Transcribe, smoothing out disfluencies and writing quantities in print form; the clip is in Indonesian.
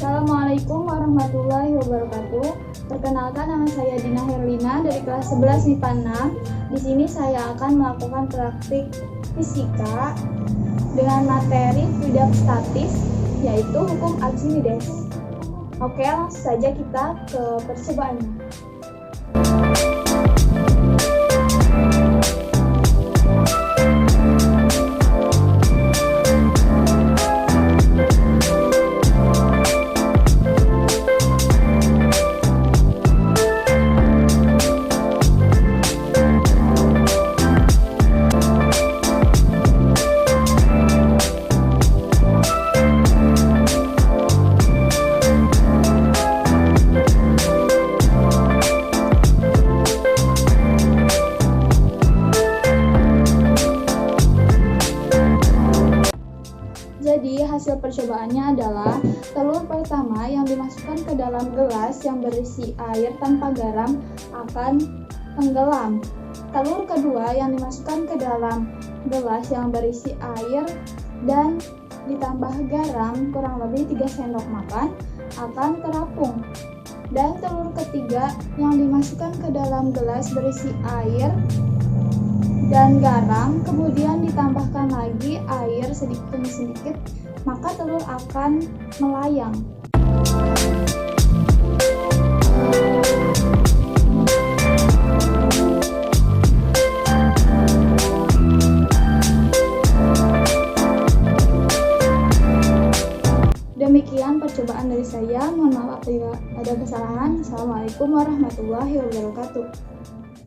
Assalamualaikum warahmatullahi wabarakatuh. Perkenalkan, nama saya Dina Herlina dari kelas 11 MIPA 6. Di sini saya akan melakukan praktik fisika dengan materi fluid statis, yaitu hukum Archimedes. Oke, langsung saja kita ke percobaannya. Jadi hasil percobaannya adalah telur pertama yang dimasukkan ke dalam gelas yang berisi air tanpa garam akan tenggelam. Telur kedua yang dimasukkan ke dalam gelas yang berisi air dan ditambah garam kurang lebih 3 sendok makan akan terapung. Dan telur ketiga yang dimasukkan ke dalam gelas berisi air dan garam, kemudian ditambahkan lagi air sedikit demi sedikit, maka telur akan melayang. Demikian percobaan dari saya. Mohon maaf apabila ada kesalahan. Assalamualaikum warahmatullahi wabarakatuh.